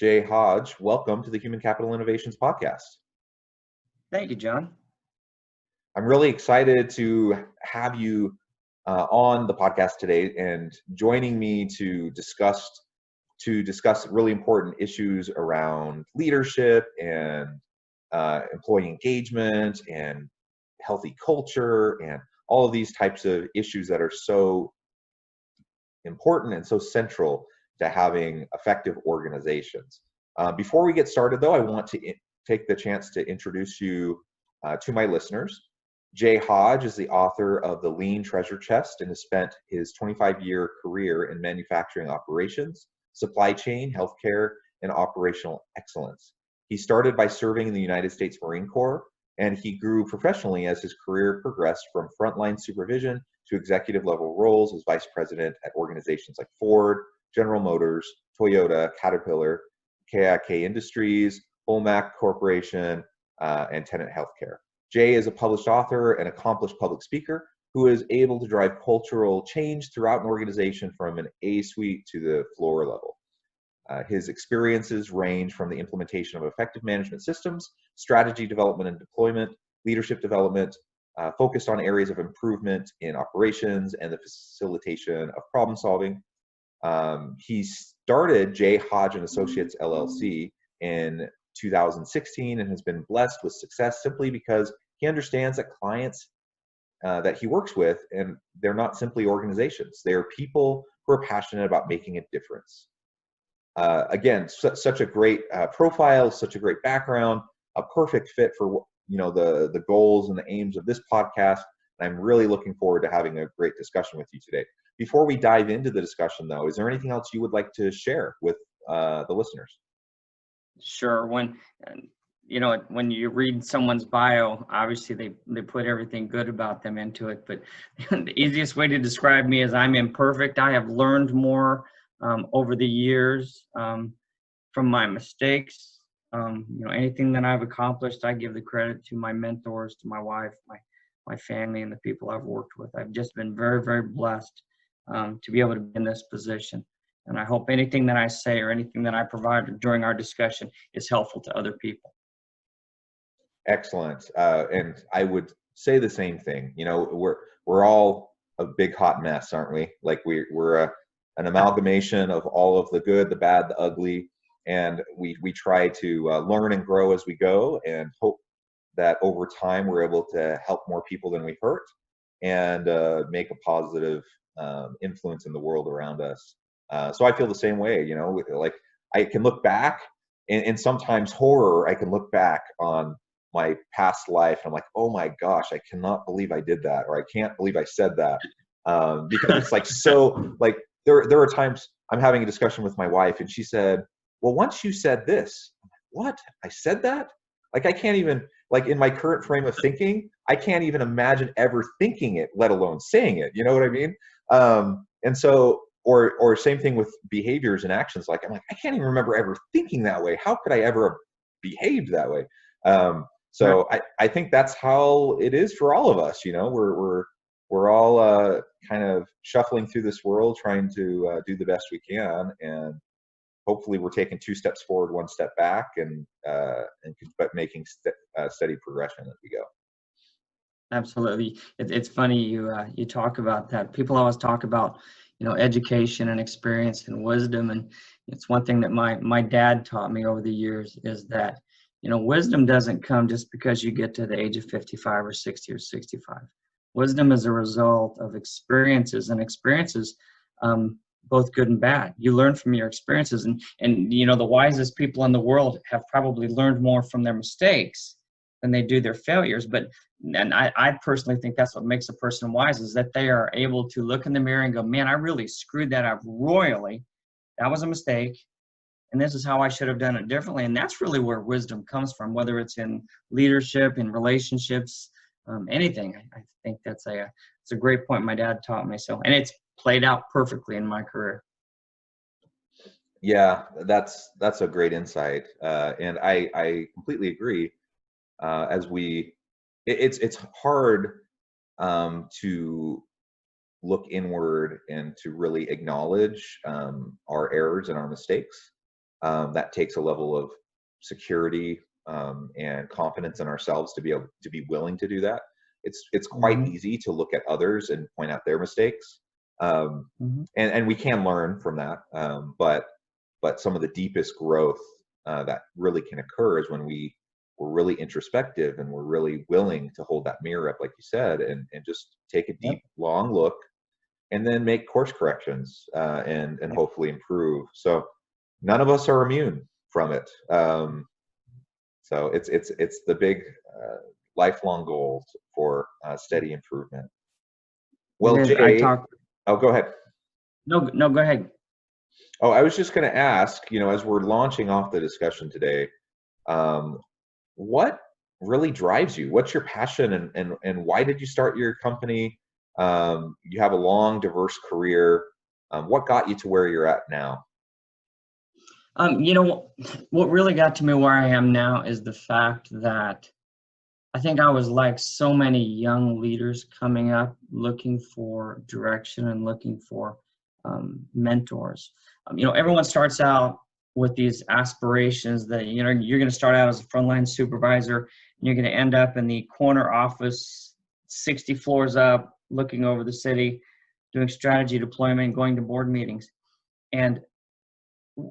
Jay Hodge, welcome to the Human Capital Innovations Podcast. Thank you, John. I'm really excited to have you on the podcast today and joining me to discuss really important issues around leadership and employee engagement and healthy culture and all of these types of issues that are so important and so central to having effective organizations. Before we get started, though, I want to take the chance to introduce you to my listeners. Jay Hodge is the author of The Lean Treasure Chest and has spent his 25-year career in manufacturing operations, supply chain, healthcare, and operational excellence. He started by serving in the United States Marine Corps, and he grew professionally as his career progressed from frontline supervision to executive level roles as vice president at organizations like Ford, General Motors, Toyota, Caterpillar, KIK Industries, Olmec Corporation, and Tenet Healthcare. Jay is a published author and accomplished public speaker who is able to drive cultural change throughout an organization from an A-suite to the floor level. His experiences range from the implementation of effective management systems, strategy development and deployment, leadership development, focused on areas of improvement in operations and the facilitation of problem solving. He started J. Hodge and Associates LLC in 2016 and has been blessed with success simply because he understands that clients that he works with, and they're not simply organizations. They are people who are passionate about making a difference. Again, such a great profile, such a great background, a perfect fit for the goals and the aims of this podcast. And I'm really looking forward to having a great discussion with you today. Before we dive into the discussion, though, is there anything else you would like to share with the listeners? Sure. When you read someone's bio, obviously they put everything good about them into it. But the easiest way to describe me is I'm imperfect. I have learned more over the years from my mistakes. Anything that I've accomplished, I give the credit to my mentors, to my wife, my family, and the people I've worked with. I've just been very, very blessed to be able to be in this position. And I hope anything that I say or anything that I provide during our discussion is helpful to other people. Excellent. And I would say the same thing. We're all a big hot mess, aren't we? Like we're an amalgamation of all of the good, the bad, the ugly, and we try to learn and grow as we go, and hope that over time we're able to help more people than we hurt, and make a positive influence in the world around us. So I feel the same way. Like I can look back, and sometimes horror. I can look back on my past life, and I'm like, oh my gosh, I cannot believe I did that, or I can't believe I said that, because it's like so. Like there are times I'm having a discussion with my wife, and she said, "Well, once you said this." I'm like, what? I said that? Like I can't even, like in my current frame of thinking, I can't even imagine ever thinking it, let alone saying it. You know what I mean? And so, or same thing with behaviors and actions. Like I'm like, I can't even remember ever thinking that way. How could I ever have behaved that way? So I think that's how it is for all of us. We're all kind of shuffling through this world, trying to do the best we can, and hopefully we're taking 2 steps forward, 1 step back, but making steady progression as we go. Absolutely. It's funny you talk about that. People always talk about education and experience and wisdom, and it's one thing that my dad taught me over the years is that wisdom doesn't come just because you get to the age of 55 or 60 or 65. Wisdom is a result of experiences, and experiences, both good and bad. You learn from your experiences, and the wisest people in the world have probably learned more from their mistakes than they do their failures. And I personally think that's what makes a person wise, is that they are able to look in the mirror and go, man, I really screwed that up royally. That was a mistake. And this is how I should have done it differently. And that's really where wisdom comes from, whether it's in leadership, in relationships, anything. I think it's a great point my dad taught me. So, and it's played out perfectly in my career. Yeah, that's a great insight. And I completely agree. It's hard to look inward and to really acknowledge our errors and our mistakes. that takes a level of security and confidence in ourselves to be able to be willing to do that. It's quite easy to look at others and point out their mistakes, and we can learn from that. But some of the deepest growth that really can occur is when we're really introspective and we're really willing to hold that mirror up, like you said, and just take a deep, long look, and then make course corrections and hopefully improve. So none of us are immune from it. So it's the big lifelong goal for steady improvement. Well, Jay, oh, go ahead. No, go ahead. Oh, I was just going to ask, as we're launching off the discussion today, what really drives you? What's your passion, and why did you start your company? You have a long, diverse career. What got you to where you're at now? What really got to me where I am now is the fact that I think I was like so many young leaders coming up, looking for direction and looking for mentors. Everyone starts out with these aspirations that, you're going to start out as a frontline supervisor, and you're going to end up in the corner office, 60 floors up, looking over the city, doing strategy deployment, going to board meetings. And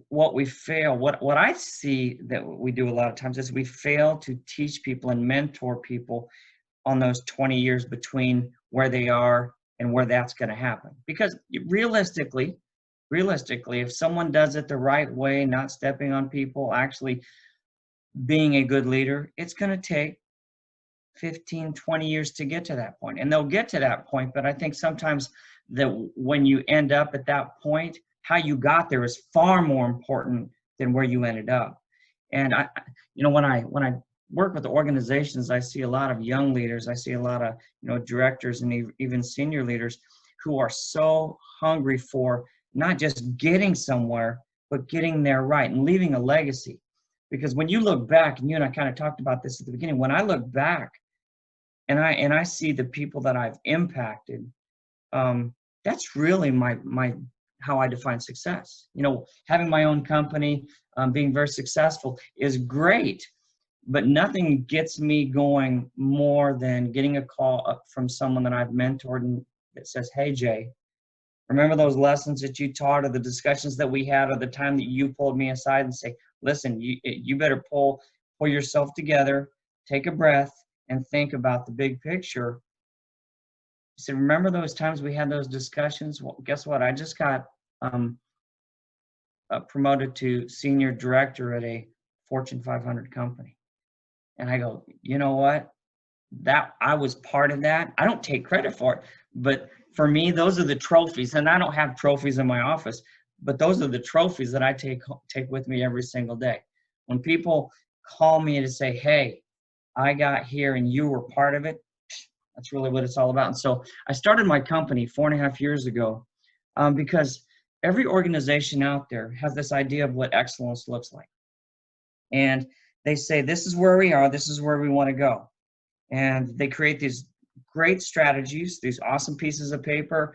what I see that we do a lot of times is we fail to teach people and mentor people on those 20 years between where they are and where that's going to happen. Because realistically, if someone does it the right way, not stepping on people, actually being a good leader, it's going to take 15, 20 years to get to that point. And they'll get to that point, but I think sometimes that when you end up at that point, how you got there is far more important than where you ended up. And when I work with organizations, I see a lot of young leaders. I see a lot of directors and even senior leaders who are so hungry for not just getting somewhere, but getting there right and leaving a legacy. Because when you look back, and you and I kind of talked about this at the beginning, when I look back and I see the people that I've impacted, that's really my how I define success. Having my own company, being very successful is great, but nothing gets me going more than getting a call up from someone that I've mentored and that says, "Hey, Jay, remember those lessons that you taught, or the discussions that we had, or the time that you pulled me aside and say, listen, you better pull yourself together, take a breath, and think about the big picture." He said, "Remember those times we had those discussions? Well, guess what? I just got promoted to senior director at a Fortune 500 company." And I go, you know what? That I was part of that. I don't take credit for it, but for me, those are the trophies. And I don't have trophies in my office, but those are the trophies that I take with me every single day. When people call me to say, "Hey, I got here and you were part of it," that's really what it's all about. And so I started my company 4.5 years ago because every organization out there has this idea of what excellence looks like. And they say, this is where we are, this is where we want to go. And they create these great strategies, these awesome pieces of paper.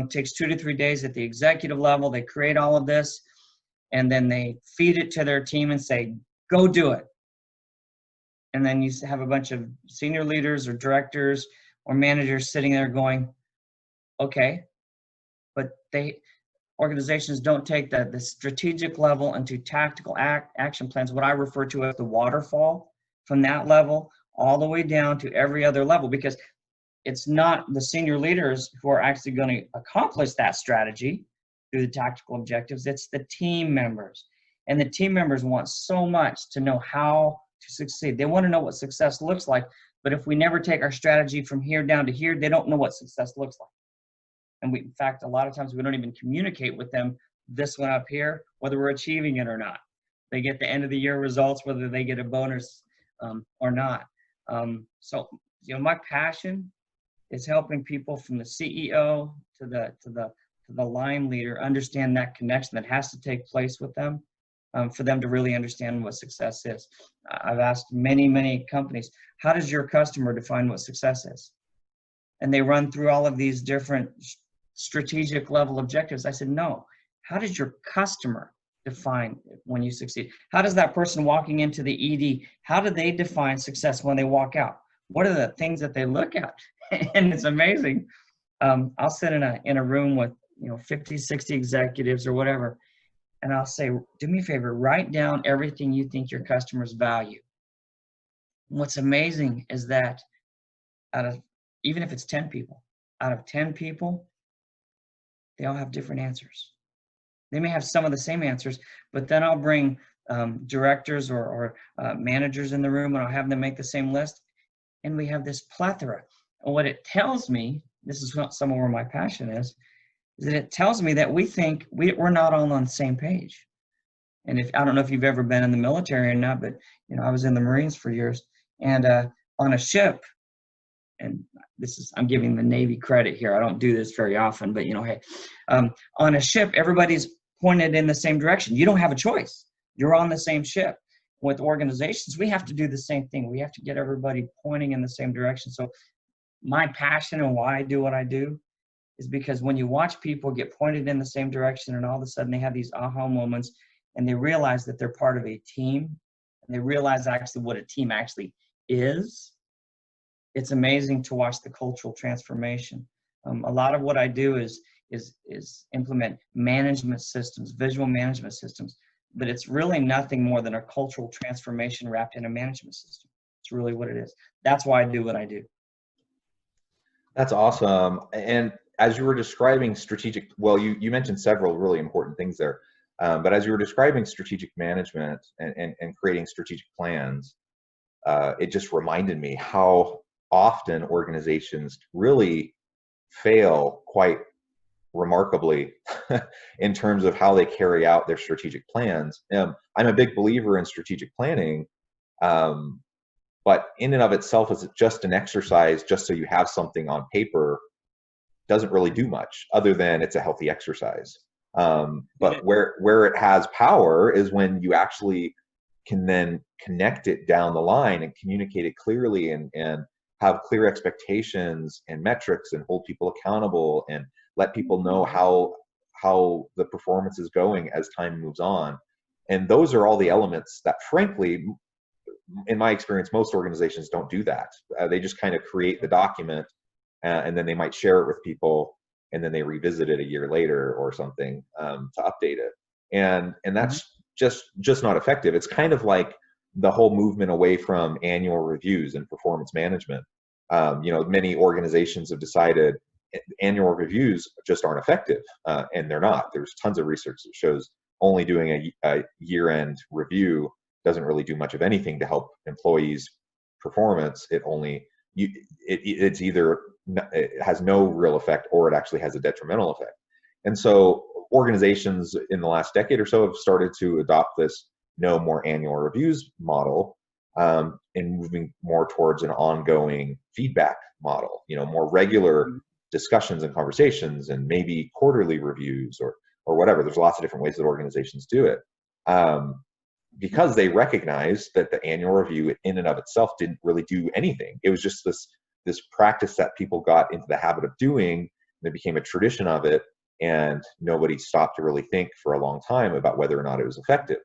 Takes 2 to 3 days at the executive level. They create all of this, and then they feed it to their team and say, "Go do it." And then you have a bunch of senior leaders or directors or managers sitting there going, "Okay," but organizations don't take the strategic level into tactical action plans, what I refer to as the waterfall, from that level all the way down to every other level, because it's not the senior leaders who are actually going to accomplish that strategy through the tactical objectives. It's the team members. And the team members want so much to know how to succeed. They want to know what success looks like. But if we never take our strategy from here down to here, they don't know what success looks like. And in fact, a lot of times we don't even communicate with them this one up here, whether we're achieving it or not. They get the end of the year results, whether they get a bonus or not. So my passion is helping people from the CEO to the line leader understand that connection that has to take place with them for them to really understand what success is. I've asked many companies, how does your customer define what success is? And they run through all of these different strategic level objectives. I said, no, how does your customer define when you succeed? How does that person walking into the ED, how do they define success when they walk out? What are the things that they look at? And it's amazing. I'll sit in a room with 50, 60 executives or whatever, and I'll say, do me a favor, write down everything you think your customers value. What's amazing is that even if it's 10 people, out of 10 people, they all have different answers. They may have some of the same answers, but then I'll bring directors or managers in the room, and I'll have them make the same list. And we have this plethora. And what it tells me, this is some of where my passion is that it tells me that we think we're not all on the same page. And I don't know if you've ever been in the military or not, but I was in the Marines for years, and on a ship, and I'm giving the Navy credit here. I don't do this very often, but hey, on a ship, everybody's pointed in the same direction. You don't have a choice. You're on the same ship. With organizations, we have to do the same thing. We have to get everybody pointing in the same direction. So my passion and why I do what I do is because when you watch people get pointed in the same direction and all of a sudden they have these aha moments and they realize that they're part of a team and they realize actually what a team actually is, it's amazing to watch the cultural transformation. A lot of what I do is implement management systems, visual management systems, but it's really nothing more than a cultural transformation wrapped in a management system. It's really what it is. That's why I do what I do. That's awesome. And as you were describing strategic, well, you mentioned several really important things there, but as you were describing strategic management and creating strategic plans, it just reminded me how often organizations really fail quite remarkably in terms of how they carry out their strategic plans. I'm a big believer in strategic planning, but in and of itself, is just an exercise, just so you have something on paper, doesn't really do much other than it's a healthy exercise. But where it has power is when you actually can then connect it down the line and communicate it clearly and have clear expectations and metrics and hold people accountable and let people know how the performance is going as time moves on. And those are all the elements that, frankly, in my experience, most organizations don't do that. They just kind of create the document and then they might share it with people and then they revisit it a year later or something to update it. And that's just not effective. It's kind of like the whole movement away from annual reviews and performance management. Many organizations have decided annual reviews just aren't effective, and they're not. There's tons of research that shows only doing a year-end review doesn't really do much of anything to help employees' performance. It's either it has no real effect or it actually has a detrimental effect. And so organizations in the last decade or so have started to adopt this no more annual reviews model, and moving more towards an ongoing feedback model, more regular discussions and conversations and maybe quarterly reviews or whatever. There's lots of different ways that organizations do it. Because they recognize that the annual review in and of itself didn't really do anything. It was just this practice that people got into the habit of doing, and it became a tradition of it, and nobody stopped to really think for a long time about whether or not it was effective.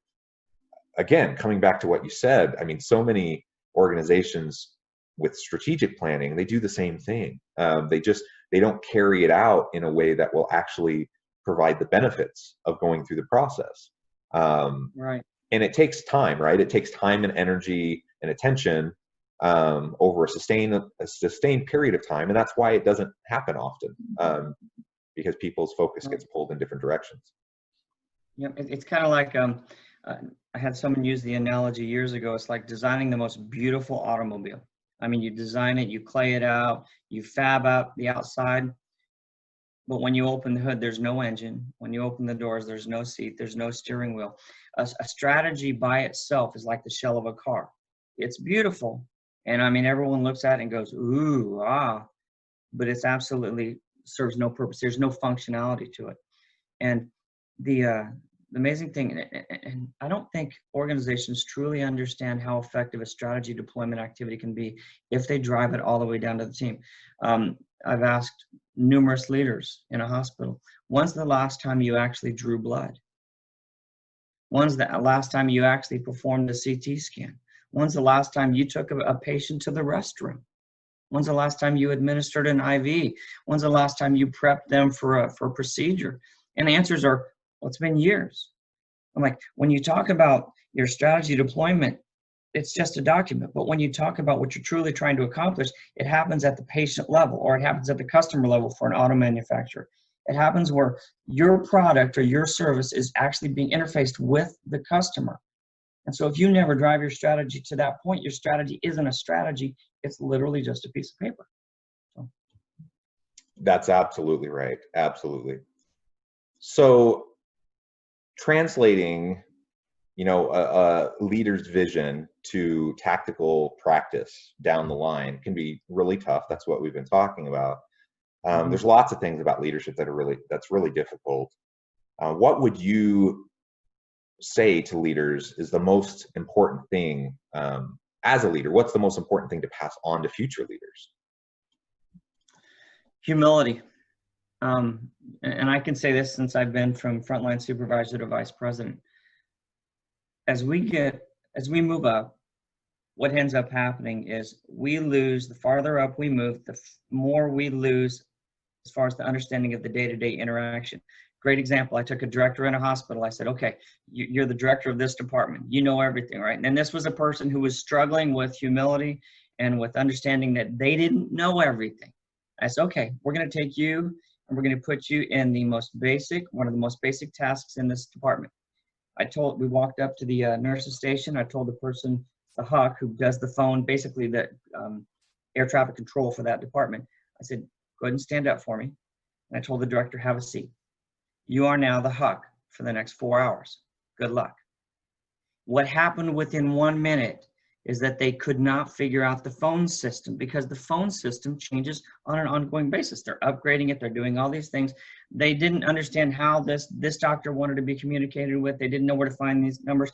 Again, coming back to what you said, I mean, so many organizations with strategic planning, they do the same thing. They don't carry it out in a way that will actually provide the benefits of going through the process. Right. And it takes time, right? It takes time and energy and attention over a sustained period of time, and that's why it doesn't happen often, because people's focus gets pulled in different directions. Yeah, it's kind of like I had someone use the analogy years ago. It's like designing the most beautiful automobile. I mean, you design it, you clay it out, you fab out the outside, but when you open the hood, there's no engine. When you open the doors, there's no seat, there's no steering wheel. A strategy by itself is like the shell of a car. It's beautiful, and I mean, everyone looks at it and goes, ooh, ah, but it's absolutely serves no purpose. There's no functionality to it. And the amazing thing, and I don't think organizations truly understand how effective a strategy deployment activity can be if they drive it all the way down to the team. I've asked numerous leaders in a hospital, when's the last time you actually drew blood? When's the last time you actually performed a CT scan? When's the last time you took a patient to the restroom? When's the last time you administered an IV? When's the last time you prepped them for a procedure? And the answers are, well, it's been years. I'm like, when you talk about your strategy deployment, it's just a document. But when you talk about what you're truly trying to accomplish, it happens at the patient level, or it happens at the customer level for an auto manufacturer. It happens where your product or your service is actually being interfaced with the customer. And so if you never drive your strategy to that point, your strategy isn't a strategy. It's literally just a piece of paper. So. That's absolutely right. Absolutely. So translating, a leader's vision to tactical practice down the line can be really tough. That's what we've been talking about. There's lots of things about leadership that's really difficult. What would you say to leaders is the most important thing as a leader? What's the most important thing to pass on to future leaders? Humility. And I can say this since I've been from frontline supervisor to vice president. As we move up, what ends up happening is we lose, the farther up we move, the more we lose as far as the understanding of the day-to-day interaction. Great example, I took a director in a hospital. I said, okay, you're the director of this department. You know everything, right? And this was a person who was struggling with humility and with understanding that they didn't know everything. I said, okay, we're going to take you and we're going to put you in one of the most basic tasks in this department. We walked up to the nurse's station. I told the person, the HUC, who does the phone, basically the air traffic control for that department. I said, go ahead and stand up for me. And I told the director, have a seat. You are now the HUC for the next 4 hours. Good luck. What happened within 1 minute is that they could not figure out the phone system, because the phone system changes on an ongoing basis. They're upgrading it. They're doing all these things. They didn't understand how this doctor wanted to be communicated with. They didn't know where to find these numbers.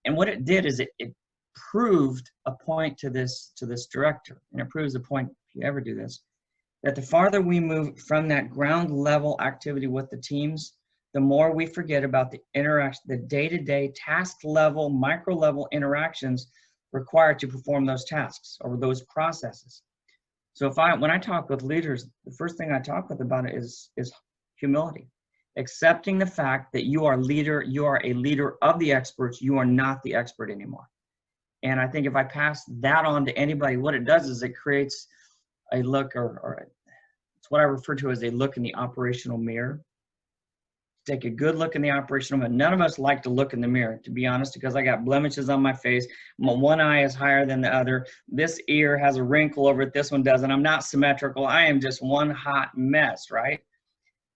And what it did is it proved a point to this director, and it proves a point, if you ever do this, that the farther we move from that ground level activity with the teams, the more we forget about the interaction, the day-to-day task level, micro level interactions required to perform those tasks or those processes. So when I talk with leaders, the first thing I talk with about it is humility, accepting the fact that you are a leader of the experts. You are not the expert anymore. And I think if I pass that on to anybody, what it does is it creates a look, or it's what I refer to as a look in the operational mirror. Take a good look in the operational mirror. None of us like to look in the mirror, to be honest, because I got blemishes on my face. One eye is higher than the other. This ear has a wrinkle over it. This one doesn't. I'm not symmetrical. I am just one hot mess, right?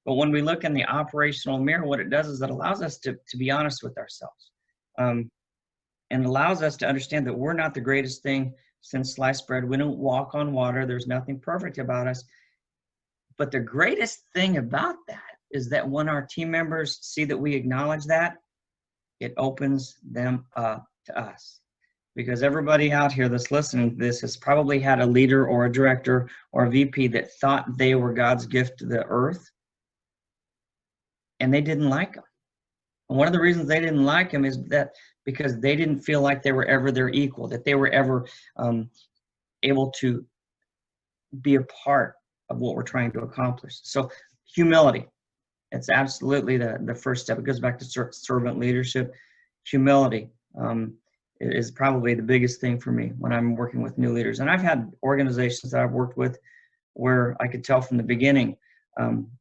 But when we look in the operational mirror, what it does is it allows us to be honest with ourselves, and allows us to understand that we're not the greatest thing since sliced bread. We don't walk on water. There's nothing perfect about us. But the greatest thing about that is that when our team members see that we acknowledge that, it opens them up to us. Because everybody out here that's listening to this has probably had a leader or a director or a VP that thought they were God's gift to the earth, and they didn't like them. And one of the reasons they didn't like them is that because they didn't feel like they were ever their equal, that they were ever able to be a part of what we're trying to accomplish. So humility, it's absolutely the first step. It goes back to servant leadership. Humility is probably the biggest thing for me when I'm working with new leaders. And I've had organizations that I've worked with where I could tell from the beginning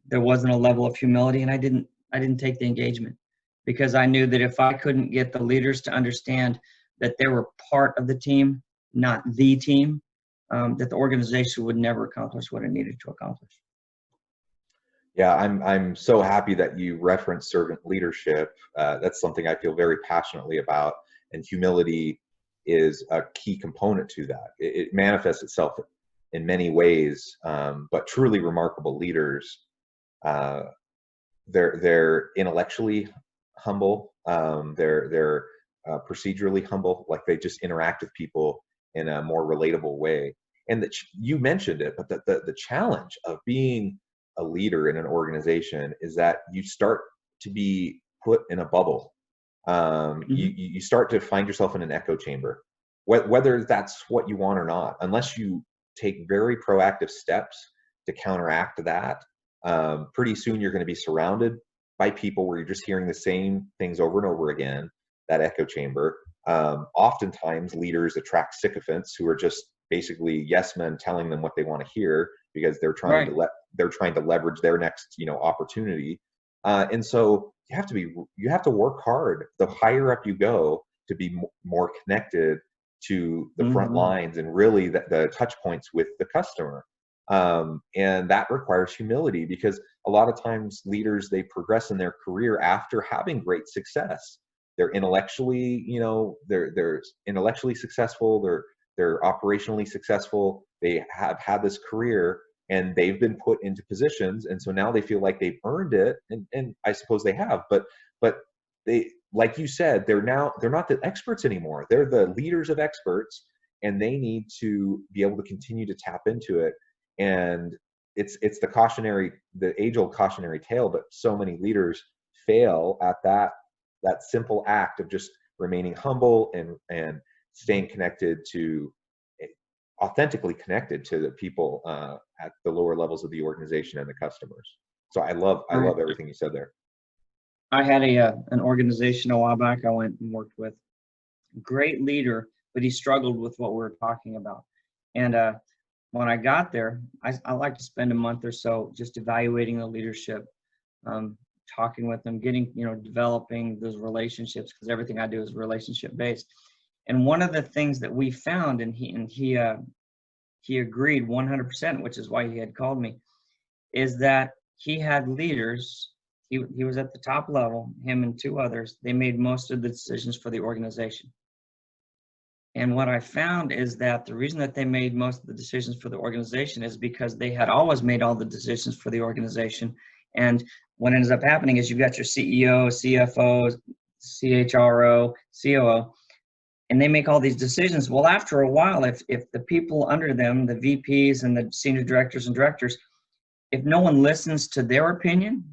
there wasn't a level of humility, and I didn't take the engagement, because I knew that if I couldn't get the leaders to understand that they were part of the team, not the team, that the organization would never accomplish what it needed to accomplish. Yeah, I'm so happy that you referenced servant leadership. That's something I feel very passionately about, and humility is a key component to that. It manifests itself in many ways, but truly remarkable leaders, they're intellectually humble, they're procedurally humble, like they just interact with people in a more relatable way. And that you mentioned it, but the challenge of being a leader in an organization is that you start to be put in a bubble. You start to find yourself in an echo chamber, whether that's what you want or not. Unless you take very proactive steps to counteract that, pretty soon you're going to be surrounded by people where you're just hearing the same things over and over again, that echo chamber. Oftentimes leaders attract sycophants who are just basically yes men telling them what they want to hear because they're trying to leverage their next opportunity. And so you have to work hard the higher up you go to be more connected to the front lines and really the touch points with the customer. And that requires humility, because a lot of times leaders, they progress in their career after having great success. They're intellectually, they're intellectually successful. They're operationally successful. They have had this career and they've been put into positions. And so now they feel like they've earned it. And I suppose they have, but they, like you said, they're not the experts anymore. They're the leaders of experts, and they need to be able to continue to tap into it. And it's the age-old cautionary tale, but so many leaders fail at that simple act of just remaining humble and staying connected to, authentically connected to the people at the lower levels of the organization and the customers. So I love everything you said there. I had an organization a while back I went and worked with. Great leader, but he struggled with what we were talking about. And when I got there, I like to spend a month or so just evaluating the leadership, talking with them, getting, developing those relationships, because everything I do is relationship based. And one of the things that we found, and he agreed 100%, which is why he had called me, is that he had leaders. He was at the top level, him and two others. They made most of the decisions for the organization. And what I found is that the reason that they made most of the decisions for the organization is because they had always made all the decisions for the organization. And what ends up happening is you've got your CEO, CFO, CHRO, COO, and they make all these decisions. Well, after a while, if the people under them, the VPs and the senior directors and directors, if no one listens to their opinion,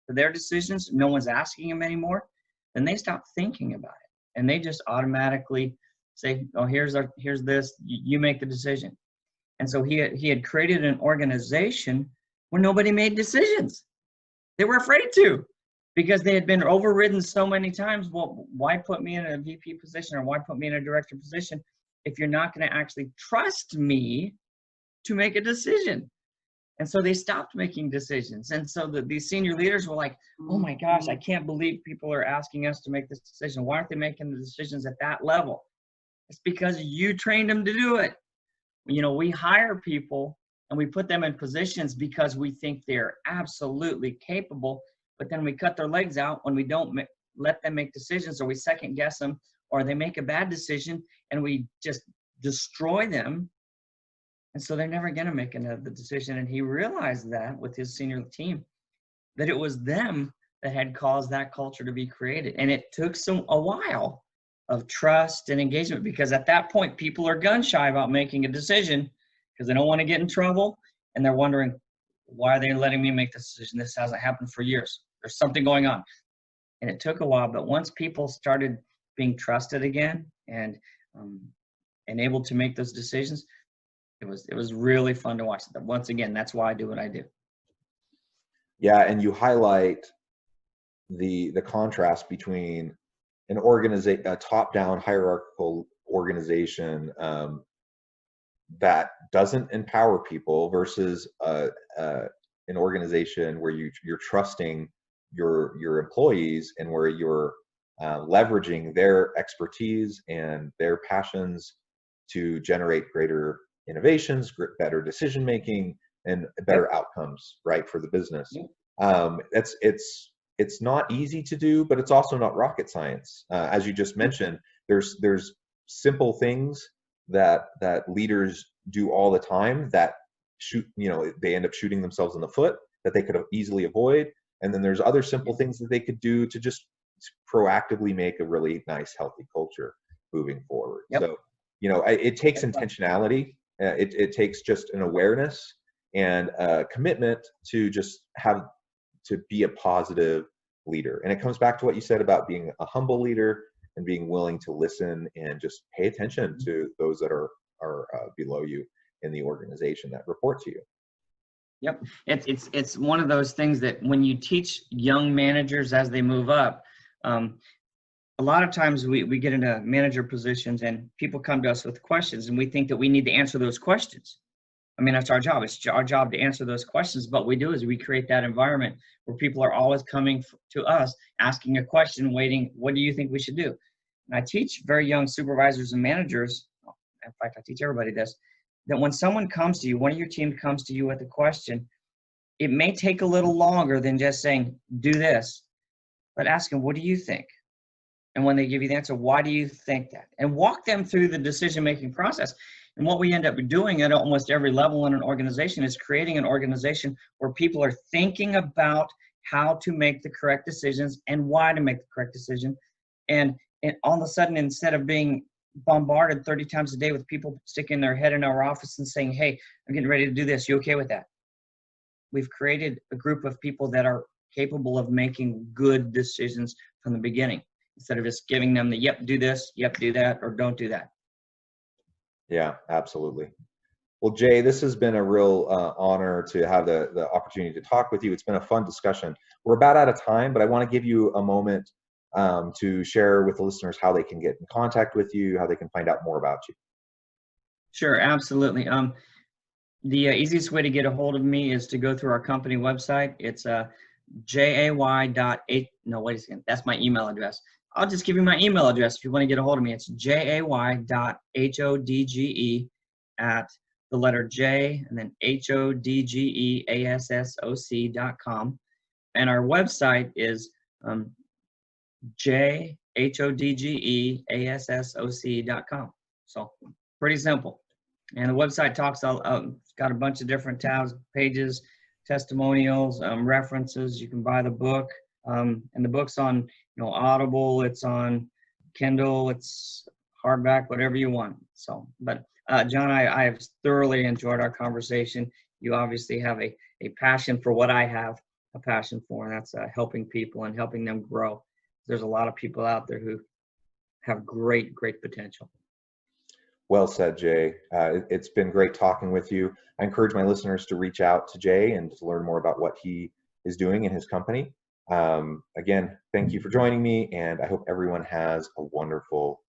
to their decisions, no one's asking them anymore, then they stop thinking about it. And they just automatically say, oh, here's this, you make the decision. And so he had created an organization where nobody made decisions. They were afraid to, because they had been overridden so many times. Well, why put me in a VP position, or why put me in a director position if you're not going to actually trust me to make a decision? And so they stopped making decisions. And so these senior leaders were like, oh my gosh, I can't believe people are asking us to make this decision. Why aren't they making the decisions at that level? It's because you trained them to do it. We hire people and we put them in positions because we think they're absolutely capable, but then we cut their legs out when we don't let them make decisions, or we second guess them, or they make a bad decision and we just destroy them. And so they're never going to make another decision. And he realized that with his senior team, that it was them that had caused that culture to be created. And it took a while of trust and engagement, because at that point, people are gun shy about making a decision because they don't want to get in trouble. And they're wondering, why are they letting me make this decision? This hasn't happened for years. There's something going on. And it took a while, but once people started being trusted again and able to make those decisions, it was really fun to watch. Once again, that's why I do what I do. Yeah, and you highlight the contrast between a top-down hierarchical organization that doesn't empower people versus an organization where you're trusting your employees, and where you're leveraging their expertise and their passions to generate greater innovations, better decision making, and better outcomes, right, for the business. It's not easy to do, but it's also not rocket science. As you just mentioned, there's simple things that leaders do all the time that they end up shooting themselves in the foot, that they could easily avoid. And then there's other simple things that they could do to just proactively make a really nice, healthy culture moving forward. So, it takes intentionality. It takes just an awareness and a commitment to just to be a positive leader. And it comes back to what you said about being a humble leader and being willing to listen and just pay attention to those that are below you in the organization that report to you. Yep, it's one of those things that when you teach young managers as they move up, a lot of times we get into manager positions and people come to us with questions and we think that we need to answer those questions. I mean, that's our job. It's our job to answer those questions. But what we do is we create that environment where people are always coming to us, asking a question, waiting, what do you think we should do? And I teach very young supervisors and managers, in fact, I teach everybody this, that when someone comes to you, one of your team comes to you with a question, it may take a little longer than just saying, do this, but ask them, what do you think? And when they give you the answer, why do you think that? And walk them through the decision-making process. And what we end up doing at almost every level in an organization is creating an organization where people are thinking about how to make the correct decisions and why to make the correct decision. And all of a sudden, instead of being bombarded 30 times a day with people sticking their head in our office and saying, hey, I'm getting ready to do this. You okay with that? We've created a group of people that are capable of making good decisions from the beginning, instead of just giving them the, yep, do this, yep, do that, or don't do that. Yeah, absolutely. Well, Jay, this has been a real honor to have the opportunity to talk with you. It's been a fun discussion. We're about out of time, but I want to give you a moment to share with the listeners how they can get in contact with you, how they can find out more about you. Sure, absolutely. The easiest way to get a hold of me is to go through our company website. It's jay.h. No, wait a second. That's my email address. I'll just give you my email address if you want to get a hold of me. It's jay.hodge at the letter J and then hodgeassoc.com. And our website is hodgeassoc.com. So pretty simple. And the website talks, it's got a bunch of different tabs, pages, testimonials, references. You can buy the book. And the book's on, Audible, it's on Kindle, it's hardback, whatever you want. So, but John, I have thoroughly enjoyed our conversation. You obviously have a passion for what I have a passion for, and that's helping people and helping them grow. There's a lot of people out there who have great potential. Well said, Jay. It's been great talking with you. I encourage my listeners to reach out to Jay and to learn more about what he is doing in his company. Again, thank you for joining me, and I hope everyone has a wonderful